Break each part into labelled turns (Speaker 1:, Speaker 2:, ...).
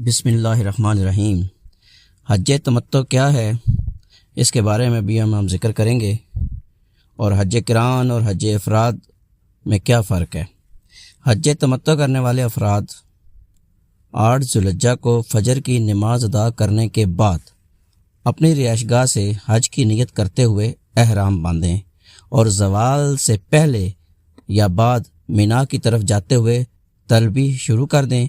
Speaker 1: بسم اللہ الرحمن الرحیم۔ حج تمتع کیا ہے، اس کے بارے میں بھی ہم ذکر کریں گے، اور حج قران اور حج افراد میں کیا فرق ہے۔ حج تمتع کرنے والے افراد 8 ذوالحجہ کو فجر کی نماز ادا کرنے کے بعد اپنی رہائش گاہ سے حج کی نیت کرتے ہوئے احرام باندھیں اور زوال سے پہلے یا بعد مینا کی طرف جاتے ہوئے تلبیہ شروع کر دیں،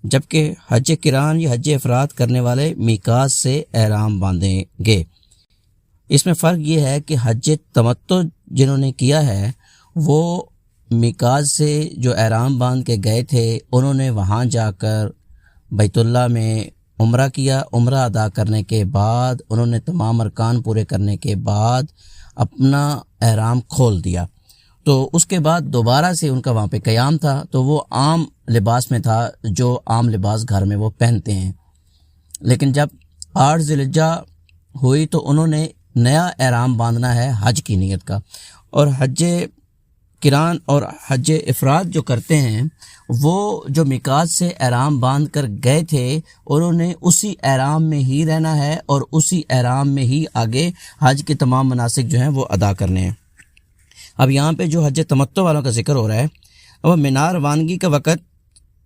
Speaker 1: جبکہ حج قران یا حج افراد کرنے والے میقات سے احرام باندھیں گے۔ اس میں فرق یہ ہے کہ حج تمتع جنہوں نے کیا ہے وہ میقات سے جو احرام باندھ کے گئے تھے، انہوں نے وہاں جا کر بیت اللہ میں عمرہ کیا۔ عمرہ ادا کرنے کے بعد انہوں نے تمام ارکان پورے کرنے کے بعد اپنا احرام کھول دیا، تو اس کے بعد دوبارہ سے ان کا وہاں پہ قیام تھا، تو وہ عام لباس میں تھا جو عام لباس گھر میں وہ پہنتے ہیں۔ لیکن جب 8 ذوالحجہ ہوئی تو انہوں نے نیا احرام باندھنا ہے حج کی نیت کا، اور حج قران اور حج افراد جو کرتے ہیں وہ جو میقات سے احرام باندھ کر گئے تھے انہوں نے اسی احرام میں ہی رہنا ہے اور اسی احرام میں ہی آگے حج کے تمام مناسک جو ہیں وہ ادا کرنے ہیں۔ اب یہاں پہ جو حج تمتع والوں کا ذکر ہو رہا ہے، وہ مینا روانگی کا وقت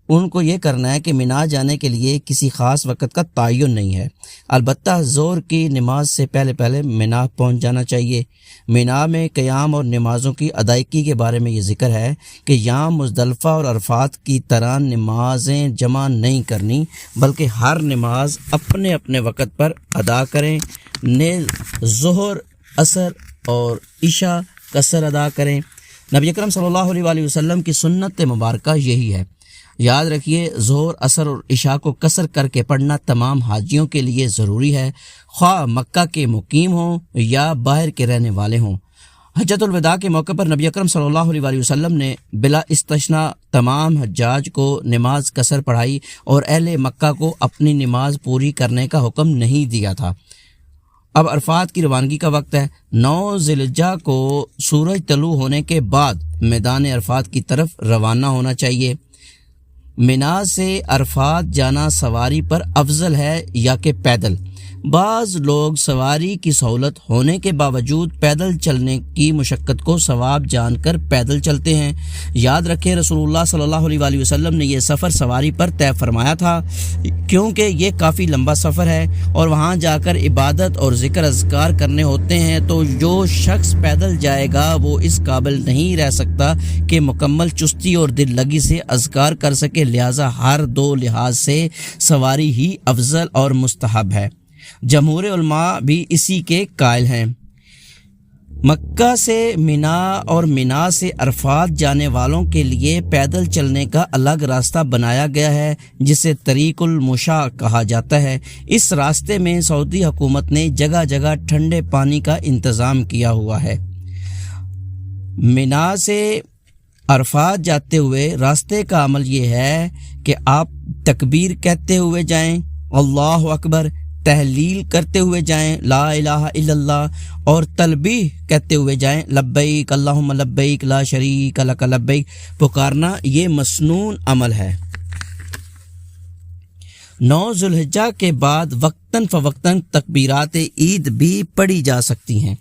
Speaker 1: ان کو یہ کرنا ہے کہ مینا جانے کے لیے کسی خاص وقت کا تعین نہیں ہے، البتہ ظہر کی نماز سے پہلے مینا پہنچ جانا چاہیے۔ مینا میں قیام اور نمازوں کی ادائیگی کے بارے میں یہ ذکر ہے کہ یہاں مزدلفہ اور عرفات کی طرح نمازیں جمع نہیں کرنی، بلکہ ہر نماز اپنے اپنے وقت پر ادا کریں۔ نیز ظہر، عصر اور عشاء قصر ادا کریں۔ نبی اکرم صلی اللہ علیہ وآلہ وسلم کی سنت مبارکہ یہی ہے۔ یاد رکھیے، ظہر، عصر اور عشاء کو قصر کر کے پڑھنا تمام حاجیوں کے لیے ضروری ہے، خواہ مکہ کے مقیم ہوں یا باہر کے رہنے والے ہوں۔ حجۃ الوداع کے موقع پر نبی اکرم صلی اللہ علیہ وآلہ وسلم نے بلا استثناء تمام حجاج کو نماز قصر پڑھائی اور اہل مکہ کو اپنی نماز پوری کرنے کا حکم نہیں دیا تھا۔ اب عرفات کی روانگی کا وقت ہے۔ 9 ذوالحجہ کو سورج طلوع ہونے کے بعد میدان عرفات کی طرف روانہ ہونا چاہیے۔ مینا سے عرفات جانا سواری پر افضل ہے یا کہ پیدل؟ بعض لوگ سواری کی سہولت ہونے کے باوجود پیدل چلنے کی مشقت کو ثواب جان کر پیدل چلتے ہیں۔ یاد رکھیں، رسول اللہ صلی اللہ علیہ وآلہ وسلم نے یہ سفر سواری پر طے فرمایا تھا، کیونکہ یہ کافی لمبا سفر ہے اور وہاں جا کر عبادت اور ذکر اذکار کرنے ہوتے ہیں، تو جو شخص پیدل جائے گا وہ اس قابل نہیں رہ سکتا کہ مکمل چستی اور دل لگی سے اذکار کر سکے، لہٰذا ہر دو لحاظ سے سواری ہی افضل اور مستحب ہے۔ جمہور علماء بھی اسی کے قائل ہیں۔ مکہ سے مینا اور مینا سے عرفات جانے والوں کے لیے پیدل چلنے کا الگ راستہ بنایا گیا ہے، جسے طریق المشاء کہا جاتا ہے۔ اس راستے میں سعودی حکومت نے جگہ جگہ ٹھنڈے پانی کا انتظام کیا ہوا ہے۔ مینا سے عرفات جاتے ہوئے راستے کا عمل یہ ہے کہ آپ تکبیر کہتے ہوئے جائیں، اللہ اکبر، تحلیل کرتے ہوئے جائیں، لا الہ الا اللہ، اور تلبیہ کہتے ہوئے جائیں، لبیک اللہم لبیک لا شریک لک لبیک، پکارنا یہ مسنون عمل ہے۔ 9 ذوالحجہ کے بعد وقتاً فوقتاً تکبیرات عید بھی پڑھی جا سکتی ہیں۔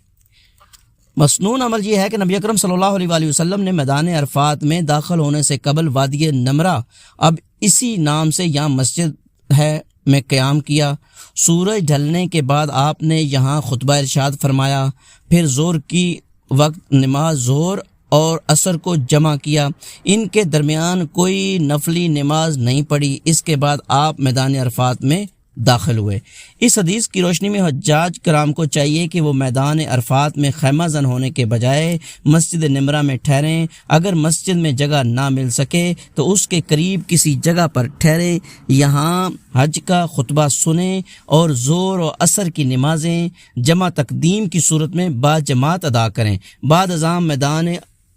Speaker 1: مسنون عمل یہ ہے کہ نبی اکرم صلی اللہ علیہ وآلہ وسلم نے میدان عرفات میں داخل ہونے سے قبل وادی نمرہ، اب اسی نام سے یہاں مسجد ہے، میں قیام کیا۔ سورج ڈھلنے کے بعد آپ نے یہاں خطبہ ارشاد فرمایا، پھر ظہر کی وقت نماز ظہر اور عصر کو جمع کیا، ان کے درمیان کوئی نفلی نماز نہیں پڑھی۔ اس کے بعد آپ میدان عرفات میں داخل ہوئے۔ اس حدیث کی روشنی میں حجاج کرام کو چاہیے کہ وہ میدان عرفات میں خیمہ زن ہونے کے بجائے مسجد نمرہ میں ٹھہریں۔ اگر مسجد میں جگہ نہ مل سکے تو اس کے قریب کسی جگہ پر ٹھہریں، یہاں حج کا خطبہ سنیں اور ظہر و عصر کی نمازیں جمع تقدیم کی صورت میں با جماعت ادا کریں۔ بعد ازاں میدان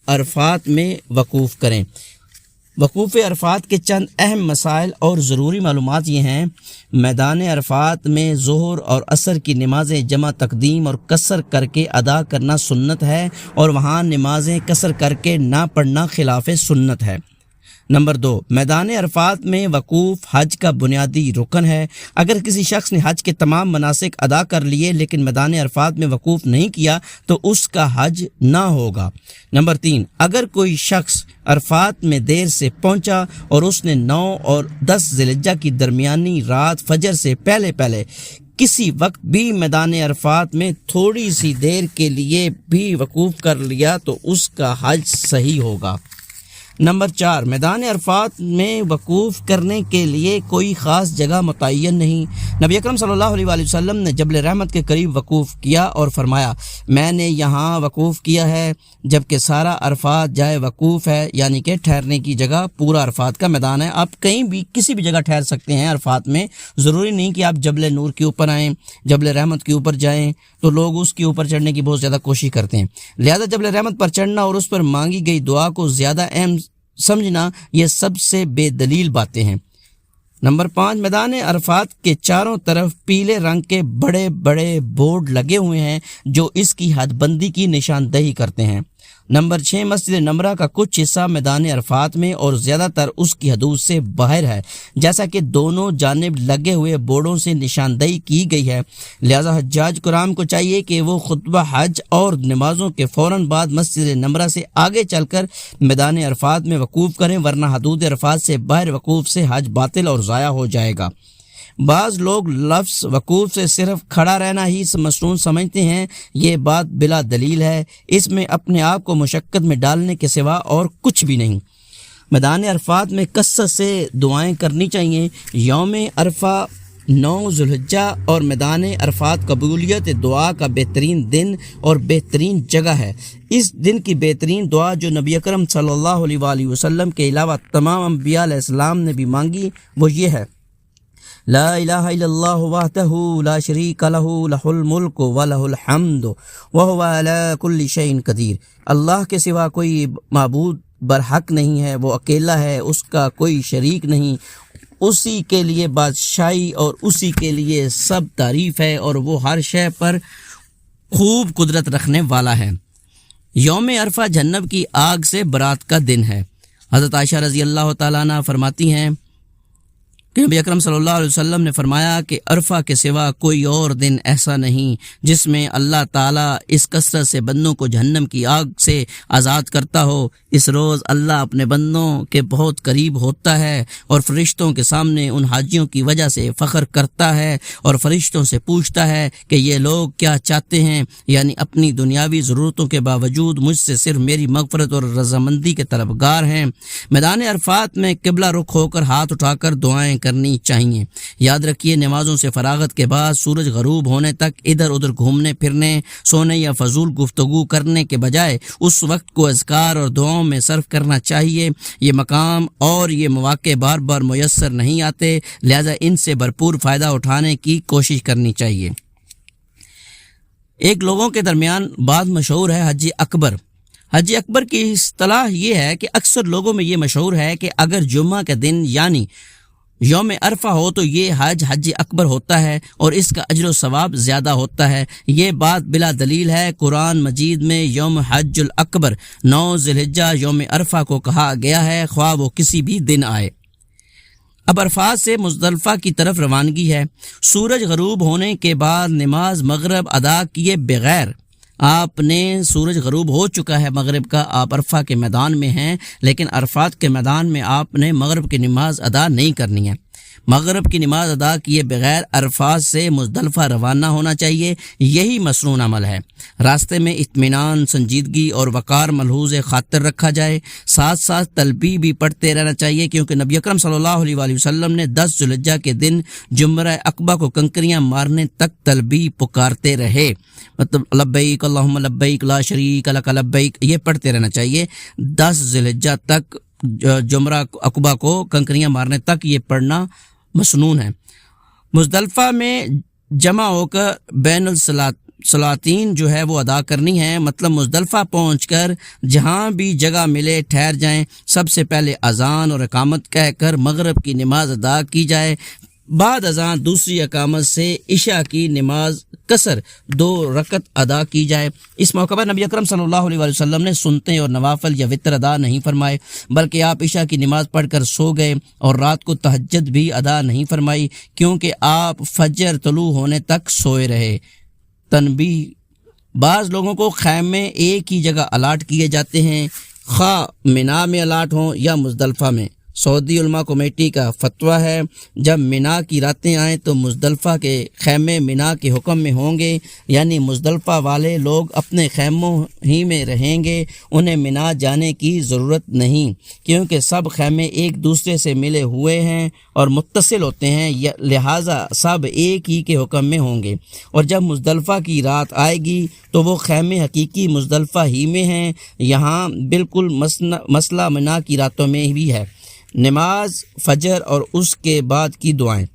Speaker 1: عرفات میں وقوف کریں۔ وقوف عرفات کے چند اہم مسائل اور ضروری معلومات یہ ہیں۔ میدان عرفات میں ظہر اور عصر کی نمازیں جمع تقدیم اور قصر کر کے ادا کرنا سنت ہے، اور وہاں نمازیں قصر کر کے نہ پڑھنا خلاف سنت ہے۔ نمبر 2، میدان عرفات میں وقوف حج کا بنیادی رکن ہے۔ اگر کسی شخص نے حج کے تمام مناسک ادا کر لیے لیکن میدان عرفات میں وقوف نہیں کیا تو اس کا حج نہ ہوگا۔ نمبر 3، اگر کوئی شخص عرفات میں دیر سے پہنچا اور اس نے 9 اور 10 ذی الحجہ کی درمیانی رات فجر سے پہلے کسی وقت بھی میدان عرفات میں تھوڑی سی دیر کے لیے بھی وقوف کر لیا تو اس کا حج صحیح ہوگا۔ نمبر 4، میدان عرفات میں وقوف کرنے کے لیے کوئی خاص جگہ متعین نہیں۔ نبی اکرم صلی اللہ علیہ وآلہ وسلم نے جبل رحمت کے قریب وقوف کیا اور فرمایا، میں نے یہاں وقوف کیا ہے جبکہ سارا عرفات جائے وقوف ہے، یعنی کہ ٹھہرنے کی جگہ پورا عرفات کا میدان ہے۔ آپ کہیں بھی کسی بھی جگہ ٹھہر سکتے ہیں عرفات میں، ضروری نہیں کہ آپ جبل نور کے اوپر آئیں، جبل رحمت کے اوپر جائیں، تو لوگ اس کے اوپر چڑھنے کی بہت زیادہ کوشش کرتے ہیں، لہذا جبل رحمت پر چڑھنا اور اس پر مانگی گئی دعا کو زیادہ اہم سمجھنا یہ سب سے بے دلیل باتیں ہیں۔ نمبر 5، میدان عرفات کے چاروں طرف پیلے رنگ کے بڑے بڑے بورڈ لگے ہوئے ہیں جو اس کی حد بندی کی نشاندہی کرتے ہیں۔ نمبر 6، مسجد نمرہ کا کچھ حصہ میدان عرفات میں اور زیادہ تر اس کی حدود سے باہر ہے، جیسا کہ دونوں جانب لگے ہوئے بورڈوں سے نشاندہی کی گئی ہے، لہذا حجاج کرام کو چاہیے کہ وہ خطبہ حج اور نمازوں کے فوراً بعد مسجد نمرہ سے آگے چل کر میدان عرفات میں وقوف کریں، ورنہ حدود عرفات سے باہر وقوف سے حج باطل اور ضائع ہو جائے گا۔ بعض لوگ لفظ وقوف سے صرف کھڑا رہنا ہی مسنون سمجھتے ہیں، یہ بات بلا دلیل ہے، اس میں اپنے آپ کو مشقت میں ڈالنے کے سوا اور کچھ بھی نہیں۔ میدان عرفات میں کثرت سے دعائیں کرنی چاہیے۔ یوم عرفہ 9 ذی الحجہ اور میدان عرفات قبولیت دعا کا بہترین دن اور بہترین جگہ ہے۔ اس دن کی بہترین دعا جو نبی اکرم صلی اللہ علیہ وآلہ وسلم کے علاوہ تمام انبیاء علیہ السلام نے بھی مانگی وہ یہ ہے، لا الہ الا اللہ وحدہ لا شریک لہ لہ الملک ولہ الحمد وہو علی کل شیء قدیر۔ اللہ کے سوا کوئی معبود برحق نہیں ہے، وہ اکیلا ہے، اس کا کوئی شریک نہیں، اسی کے لیے بادشاہی اور اسی کے لیے سب تعریف ہے اور وہ ہر شے پر خوب قدرت رکھنے والا ہے۔ یوم عرفہ جہنم کی آگ سے برات کا دن ہے۔ حضرت عائشہ رضی اللہ تعالیٰ عنہ فرماتی ہیں کہ نبی اکرم صلی اللہ علیہ وسلم نے فرمایا کہ عرفہ کے سوا کوئی اور دن ایسا نہیں جس میں اللہ تعالیٰ اس کثرت سے بندوں کو جہنم کی آگ سے آزاد کرتا ہو۔ اس روز اللہ اپنے بندوں کے بہت قریب ہوتا ہے اور فرشتوں کے سامنے ان حاجیوں کی وجہ سے فخر کرتا ہے اور فرشتوں سے پوچھتا ہے کہ یہ لوگ کیا چاہتے ہیں، یعنی اپنی دنیاوی ضرورتوں کے باوجود مجھ سے صرف میری مغفرت اور رضامندی کے طلبگار ہیں۔ میدان عرفات میں قبلہ رخ ہو کر ہاتھ اٹھا کر دعائیں کرنی چاہیے۔ یاد رکھیے، نمازوں سے فراغت کے بعد سورج غروب ہونے تک ادھر ادھر گھومنے پھرنے، سونے یا فضول گفتگو کرنے کے بجائے اس وقت کو اذکار اور دعاؤں میں صرف کرنا چاہیے۔ یہ مقام اور یہ مواقع بار بار میسر نہیں آتے، لہذا ان سے بھرپور فائدہ اٹھانے کی کوشش کرنی چاہیے۔ ایک لوگوں کے درمیان بات مشہور ہے حج اکبر۔ حج اکبر کی اصطلاح یہ ہے کہ اکثر لوگوں میں یہ مشہور ہے کہ اگر جمعہ کے دن یعنی یوم عرفہ ہو تو یہ حج اکبر ہوتا ہے اور اس کا اجر و ثواب زیادہ ہوتا ہے۔ یہ بات بلا دلیل ہے۔ قرآن مجید میں یوم حج الاکبر 9 ذی الحجہ یوم عرفہ کو کہا گیا ہے، خواہ وہ کسی بھی دن آئے۔ اب عرفات سے مزدلفہ کی طرف روانگی ہے۔ سورج غروب ہونے کے بعد نماز مغرب ادا کیے بغیر آپ نے سورج غروب ہو چکا ہے مغرب کا، آپ عرفہ کے میدان میں ہیں، لیکن عرفات کے میدان میں آپ نے مغرب کی نماز ادا نہیں کرنی ہے۔ مغرب کی نماز ادا کیے بغیر عرفات سے مزدلفہ روانہ ہونا چاہیے، یہی مسنون عمل ہے۔ راستے میں اطمینان، سنجیدگی اور وقار ملحوظ خاطر رکھا جائے، ساتھ ساتھ تلبیہ بھی پڑھتے رہنا چاہیے، کیونکہ نبی اکرم صلی اللہ علیہ وآلہ وسلم نے 10 ذی الحجہ کے دن جمرہ عقبہ کو کنکریاں مارنے تک تلبیہ پکارتے رہے، مطلب لبیک اللہم لبیک لا شریک لک لبیک، یہ پڑھتے رہنا چاہیے 10 ذی الحجہ تک۔ جمرہ عقبہ کو کنکریاں مارنے تک یہ پڑھنا مسنون ہے۔ مزدلفہ میں جمع ہو کر بین الصلاتین جو ہے وہ ادا کرنی ہے، مطلب مزدلفہ پہنچ کر جہاں بھی جگہ ملے ٹھہر جائیں۔ سب سے پہلے اذان اور اقامت کہہ کر مغرب کی نماز ادا کی جائے، بعد ازاں دوسری اقامت سے عشاء کی نماز قصر 2 رکعت ادا کی جائے۔ اس موقع پر نبی اکرم صلی اللہ علیہ وآلہ وسلم نے سنتیں اور نوافل یا وتر ادا نہیں فرمائے، بلکہ آپ عشاء کی نماز پڑھ کر سو گئے اور رات کو تہجد بھی ادا نہیں فرمائی، کیونکہ آپ فجر طلوع ہونے تک سوئے رہے۔ تنبیہ: بعض لوگوں کو خیمے ایک ہی جگہ الاٹ کیے جاتے ہیں، خواہ منا میں الاٹ ہوں یا مزدلفہ میں۔ سعودی علماء کمیٹی کا فتویٰ ہے جب منا کی راتیں آئیں تو مزدلفہ کے خیمے منا کے حکم میں ہوں گے، یعنی مزدلفہ والے لوگ اپنے خیموں ہی میں رہیں گے، انہیں منا جانے کی ضرورت نہیں، کیونکہ سب خیمے ایک دوسرے سے ملے ہوئے ہیں اور متصل ہوتے ہیں، لہٰذا سب ایک ہی کے حکم میں ہوں گے۔ اور جب مزدلفہ کی رات آئے گی تو وہ خیمے حقیقی مزدلفہ ہی میں ہیں۔ یہاں بالکل مسئلہ منا کی راتوں میں بھی ہے۔ نماز فجر اور اس کے بعد کی دعائیں۔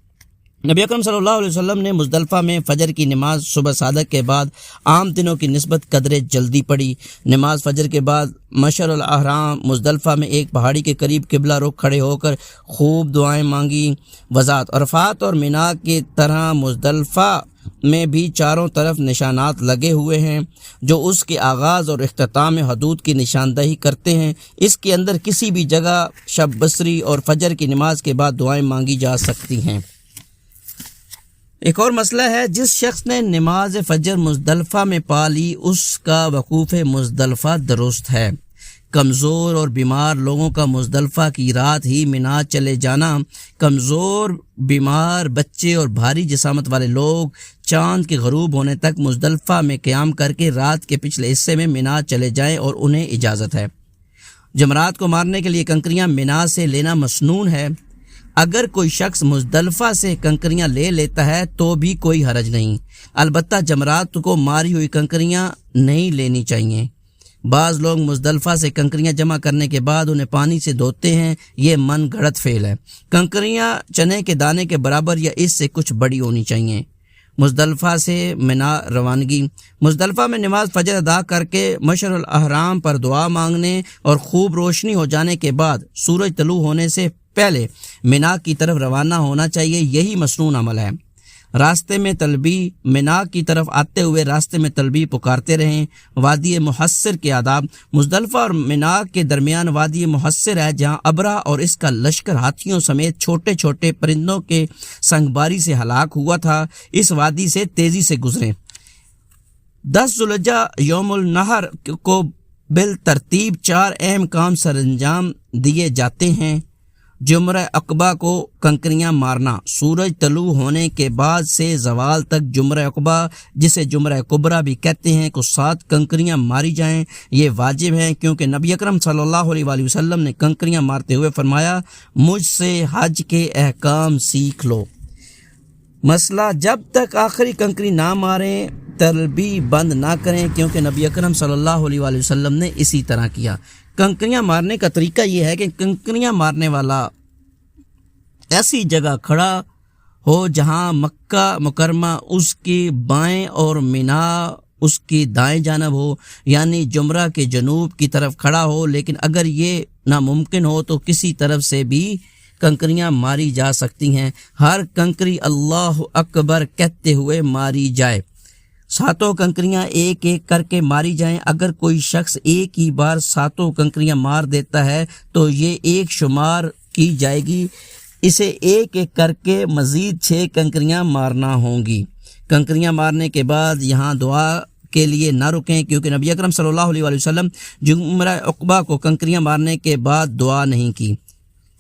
Speaker 1: نبی اکرم صلی اللہ علیہ وسلم نے مزدلفہ میں فجر کی نماز صبح صادق کے بعد عام دنوں کی نسبت قدرے جلدی پڑھی۔ نماز فجر کے بعد مشعر الاحرام مزدلفہ میں ایک پہاڑی کے قریب قبلہ رخ کھڑے ہو کر خوب دعائیں مانگی۔ وضاحت: عرفات اور منا کی طرح مزدلفہ میں بھی چاروں طرف نشانات لگے ہوئے ہیں جو اس کے آغاز اور اختتام حدود کی نشاندہی کرتے ہیں۔ اس کے اندر کسی بھی جگہ شب بصری اور فجر کی نماز کے بعد دعائیں مانگی جا سکتی ہیں۔ ایک اور مسئلہ ہے، جس شخص نے نماز فجر مزدلفہ میں پا لی اس کا وقوف مزدلفہ درست ہے۔ کمزور اور بیمار لوگوں کا مزدلفہ کی رات ہی منا چلے جانا، کمزور بیمار بچے اور بھاری جسامت والے لوگ چاند کے غروب ہونے تک مزدلفہ میں قیام کر کے رات کے پچھلے حصے میں منا چلے جائیں اور انہیں اجازت ہے۔ جمرات کو مارنے کے لیے کنکریاں منا سے لینا مسنون ہے۔ اگر کوئی شخص مزدلفہ سے کنکریاں لے لیتا ہے تو بھی کوئی حرج نہیں، البتہ جمرات کو ماری ہوئی کنکریاں نہیں لینی چاہیے۔ بعض لوگ مزدلفہ سے کنکریاں جمع کرنے کے بعد انہیں پانی سے دھوتے ہیں، یہ من گھڑت فعل ہے۔ کنکریاں چنے کے دانے کے برابر یا اس سے کچھ بڑی ہونی چاہیے۔ مزدلفہ سے منا روانگی۔ مزدلفہ میں نماز فجر ادا کر کے مشعر الاحرام پر دعا مانگنے اور خوب روشنی ہو جانے کے بعد سورج طلوع ہونے سے پہلے منا کی طرف روانہ ہونا چاہیے، یہی مسنون عمل ہے۔ راستے میں تلبیہ، منا کی طرف آتے ہوئے راستے میں تلبیہ پکارتے رہیں۔ وادی محصر کے آداب۔ مزدلفہ اور منا کے درمیان وادی محصر ہے جہاں ابرہ اور اس کا لشکر ہاتھیوں سمیت چھوٹے چھوٹے پرندوں کے سنگباری سے ہلاک ہوا تھا۔ اس وادی سے تیزی سے گزریں۔ 10 ذو الحجہ یوم النحر کو بالترتیب 4 اہم کام سر انجام دیے جاتے ہیں۔ جمرہ عقبہ کو کنکریاں مارنا۔ سورج طلوع ہونے کے بعد سے زوال تک جمرہ عقبہ، جسے جمرہ کبریٰ بھی کہتے ہیں، کو 7 کنکریاں ماری جائیں۔ یہ واجب ہے کیونکہ نبی اکرم صلی اللہ علیہ وآلہ وسلم نے کنکریاں مارتے ہوئے فرمایا، مجھ سے حج کے احکام سیکھ لو۔ مسئلہ: جب تک آخری کنکری نہ ماریں تلبیہ بند نہ کریں، کیونکہ نبی اکرم صلی اللہ علیہ وآلہ وسلم نے اسی طرح کیا۔ کنکریاں مارنے کا طریقہ یہ ہے کہ کنکریاں مارنے والا ایسی جگہ کھڑا ہو جہاں مکہ مکرمہ اس کی بائیں اور منا اس کی دائیں جانب ہو، یعنی جمرہ کے جنوب کی طرف کھڑا ہو، لیکن اگر یہ ناممکن ہو تو کسی طرف سے بھی کنکریاں ماری جا سکتی ہیں۔ ہر کنکری اللہ اکبر کہتے ہوئے ماری جائے۔ 7 کنکریاں ایک ایک کر کے ماری جائیں۔ اگر کوئی شخص ایک ہی بار 7 کنکریاں مار دیتا ہے تو یہ ایک شمار کی جائے گی، اسے ایک ایک کر کے مزید 6 کنکریاں مارنا ہوں گی۔ کنکریاں مارنے کے بعد یہاں دعا کے لیے نہ رکیں، کیونکہ نبی اکرم صلی اللہ علیہ وآلہ وسلم جمرہ عقبہ کو کنکریاں مارنے کے بعد دعا نہیں کی۔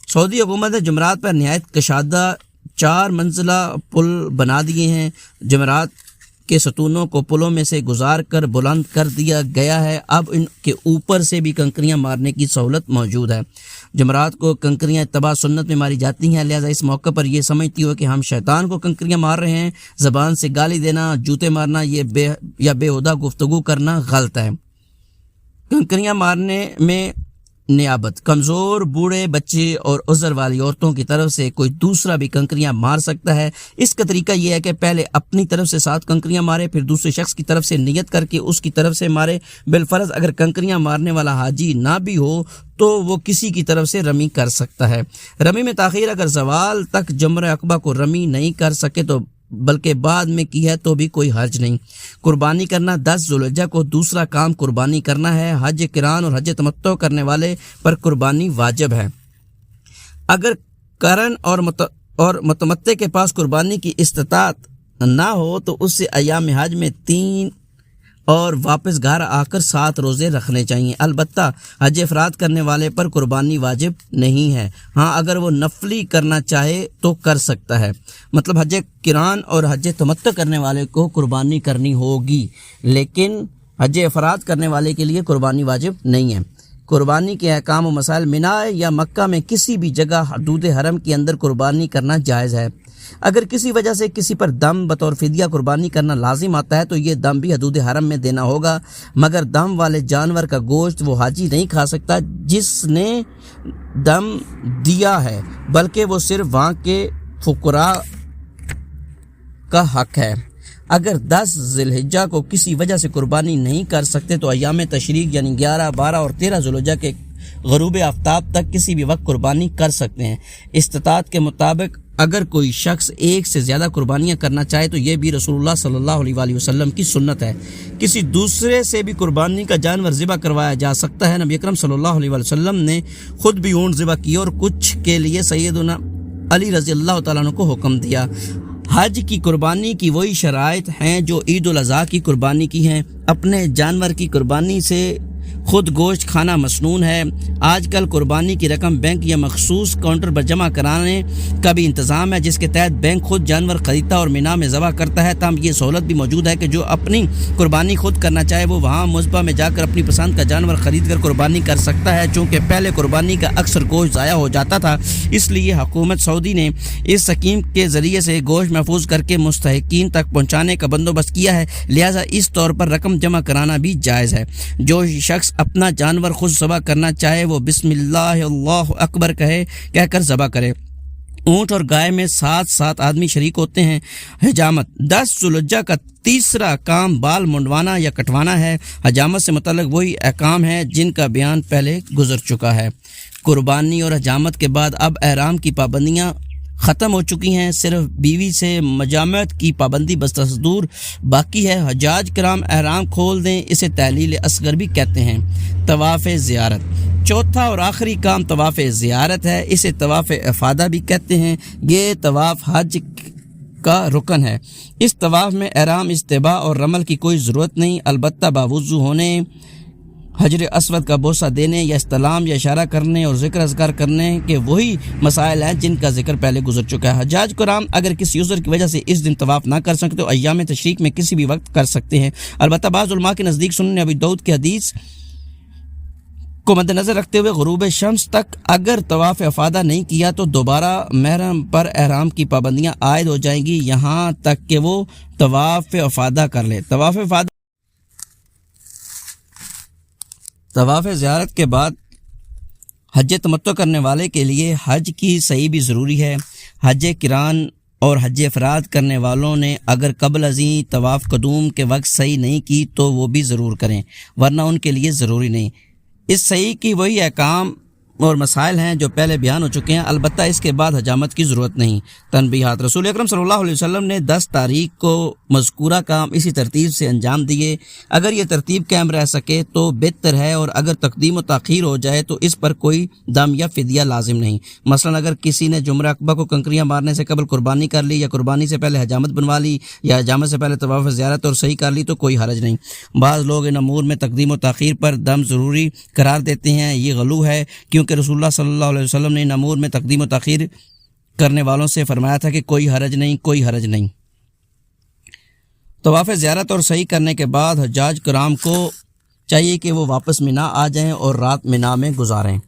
Speaker 1: سعودی حکومت نے جمرات پر نہایت کشادہ 4 منزلہ پل بنا دیے ہیں۔ جمرات کے ستونوں کو پلوں میں سے گزار کر بلند کر دیا گیا ہے۔ اب ان کے اوپر سے بھی کنکریاں مارنے کی سہولت موجود ہے۔ جمرات کو کنکریاں اتباع سنت میں ماری جاتی ہیں، لہذا اس موقع پر یہ سمجھتی ہو کہ ہم شیطان کو کنکریاں مار رہے ہیں، زبان سے گالی دینا، جوتے مارنا یا بے ہودہ گفتگو کرنا غلط ہے۔ کنکریاں مارنے میں نیابت کمزور، بوڑھے، بچے اور عذر والی عورتوں کی طرف سے کوئی دوسرا بھی کنکریاں مار سکتا ہے۔ اس کا طریقہ یہ ہے کہ پہلے اپنی طرف سے 7 کنکریاں مارے، پھر دوسرے شخص کی طرف سے نیت کر کے اس کی طرف سے مارے۔ بالفرض اگر کنکریاں مارنے والا حاجی نہ بھی ہو تو وہ کسی کی طرف سے رمی کر سکتا ہے۔ رمی میں تاخیر اگر زوال تک جمرہ عقبہ کو رمی نہیں کر سکے تو بلکہ بعد میں کی ہے تو بھی کوئی حرج نہیں۔ قربانی کرنا 10 ذوالحجہ کو دوسرا کام قربانی کرنا ہے۔ حج قران اور حج تمتع کرنے والے پر قربانی واجب ہے۔ اگر قرن اور متمتع کے پاس قربانی کی استطاعت نہ ہو تو اس سے ایام حج میں 3 اور واپس گھر آ کر 7 روزے رکھنے چاہیے۔ البتہ حج افراد کرنے والے پر قربانی واجب نہیں ہے، ہاں اگر وہ نفلی کرنا چاہے تو کر سکتا ہے۔ مطلب حج قران اور حج تمتع کرنے والے کو قربانی کرنی ہوگی، لیکن حج افراد کرنے والے کے لیے قربانی واجب نہیں ہے۔ قربانی کے احکام و مسائل۔ مینا یا مکہ میں کسی بھی جگہ حدود حرم کے اندر قربانی کرنا جائز ہے۔ اگر کسی وجہ سے کسی پر دم بطور فدیہ قربانی کرنا لازم آتا ہے تو یہ دم بھی حدود حرم میں دینا ہوگا، مگر دم والے جانور کا گوشت وہ حاجی نہیں کھا سکتا جس نے دم دیا ہے، بلکہ وہ صرف وہاں کے فقراء کا حق ہے۔ اگر 10 ذی الحجہ کو کسی وجہ سے قربانی نہیں کر سکتے تو ایام تشریق یعنی 11، 12 اور 13 ذوالحجہ کے غروب آفتاب تک کسی بھی وقت قربانی کر سکتے ہیں۔ استطاعت کے مطابق اگر کوئی شخص ایک سے زیادہ قربانیاں کرنا چاہے تو یہ بھی رسول اللہ صلی اللہ علیہ وآلہ وسلم کی سنت ہے۔ کسی دوسرے سے بھی قربانی کا جانور ذبح کروایا جا سکتا ہے۔ نبی اکرم صلی اللہ علیہ وآلہ وسلم نے خود بھی اونٹ ذبح کیے اور کچھ کے لیے سیدنا علی رضی اللہ تعالیٰ عنہ کو حکم دیا۔ حج کی قربانی کی وہی شرائط ہیں جو عید الاضحیٰ کی قربانی کی ہیں۔ اپنے جانور کی قربانی سے خود گوشت کھانا مسنون ہے۔ آج کل قربانی کی رقم بینک یا مخصوص کاؤنٹر پر جمع کرانے کا بھی انتظام ہے، جس کے تحت بینک خود جانور خریدتا اور مینا میں ذبح کرتا ہے۔ تاہم یہ سہولت بھی موجود ہے کہ جو اپنی قربانی خود کرنا چاہے وہ وہاں مذبح میں جا کر اپنی پسند کا جانور خرید کر قربانی کر سکتا ہے۔ چونکہ پہلے قربانی کا اکثر گوشت ضائع ہو جاتا تھا، اس لیے حکومت سعودی نے اس اسکیم کے ذریعے سے گوشت محفوظ کر کے مستحقین تک پہنچانے کا بندوبست کیا ہے، لہٰذا اس طور پر رقم جمع کرانا بھی جائز ہے۔ جو شخص اپنا جانور خود ذبح کرنا چاہے وہ بسم اللہ اللہ اکبر کہہ کر ذبح کرے۔ اونٹ اور گائے میں 7 آدمی شریک ہوتے ہیں۔ حجامت 10 ذوالحجہ کا تیسرا کام بال منڈوانا یا کٹوانا ہے۔ حجامت سے متعلق وہی احکام ہیں جن کا بیان پہلے گزر چکا ہے۔ قربانی اور حجامت کے بعد اب احرام کی پابندیاں ختم ہو چکی ہیں، صرف بیوی سے مجامعت کی پابندی بستدستور باقی ہے۔ حجاج کرام احرام کھول دیں، اسے تحلیل اصغر بھی کہتے ہیں۔ طواف زیارت چوتھا اور آخری کام طواف زیارت ہے، اسے طواف افادہ بھی کہتے ہیں۔ یہ طواف حج کا رکن ہے۔ اس طواف میں احرام، استباء اور رمل کی کوئی ضرورت نہیں، البتہ باوضو ہونے، حجر اسود کا بوسہ دینے یا استلام یا اشارہ کرنے اور ذکر اذکار کرنے کے وہی مسائل ہیں جن کا ذکر پہلے گزر چکا ہے۔ حجاج کرام اگر کسی عذر کی وجہ سے اس دن طواف نہ کر سکتے تو ایام تشریق میں کسی بھی وقت کر سکتے ہیں۔ البتہ بعض علماء کے نزدیک سنن ابی داؤد کی حدیث کو مد نظر رکھتے ہوئے غروب شمس تک اگر طواف افادہ نہیں کیا تو دوبارہ محرم پر احرام کی پابندیاں عائد ہو جائیں گی یہاں تک کہ وہ طواف افادہ کر لے۔ طواف زیارت کے بعد حج تمتع کرنے والے کے لیے حج کی صحیح بھی ضروری ہے۔ حج قران اور حج افراد کرنے والوں نے اگر قبل ازیں طواف قدوم کے وقت صحیح نہیں کی تو وہ بھی ضرور کریں، ورنہ ان کے لیے ضروری نہیں۔ اس صحیح کی وہی احکام اور مسائل ہیں جو پہلے بیان ہو چکے ہیں، البتہ اس کے بعد حجامت کی ضرورت نہیں۔ تنبیہات رسول اکرم صلی اللہ علیہ وسلم نے 10 تاریخ کو مذکورہ کام اسی ترتیب سے انجام دیے۔ اگر یہ ترتیب قائم رہ سکے تو بہتر ہے، اور اگر تقدیم و تاخیر ہو جائے تو اس پر کوئی دم یا فدیہ لازم نہیں۔ مثلا اگر کسی نے جمرہ عقبہ کو کنکریاں مارنے سے قبل قربانی کر لی، یا قربانی سے پہلے حجامت بنوا لی، یا حجامت سے پہلے طواف زیارت اور صحیح کر لی تو کوئی حرج نہیں۔ بعض لوگ ان امور میں تقدیم و تاخیر پر دم ضروری قرار دیتے ہیں، یہ غلو ہے، کیونکہ رسول اللہ صلی اللہ علیہ وسلم نے ان امور میں تقدیم و تاخیر کرنے والوں سے فرمایا تھا کہ کوئی حرج نہیں۔ طواف زیارت اور صحیح کرنے کے بعد حجاج کرام کو چاہیے کہ وہ واپس مینا آ جائیں اور رات مینا میں گزاریں۔